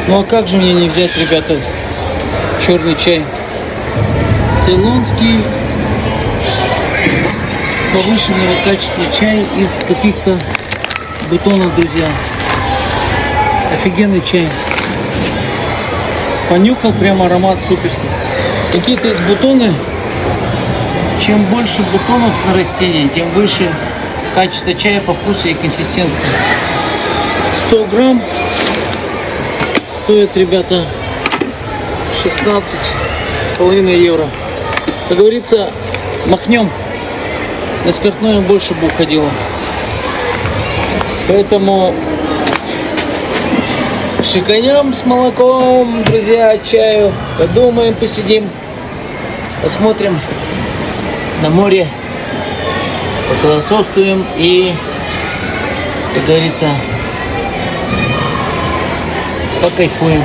Ну а как же мне не взять, ребята, черный чай? Цейлонский повышенного качества чай из каких-то бутонов, друзья. Офигенный чай. Понюхал, прям аромат суперский. Какие-то из бутоны. Чем больше бутонов на растении, тем выше качество чая по вкусу и консистенции. 100 грамм стоит, ребята, 16,5 евро. Как говорится, махнем. На спиртное больше бы уходило. Поэтому шиканем с молоком, друзья, чаю. Подумаем, посидим, посмотрим на море, пофилософствуем и, как говорится, покайфуем.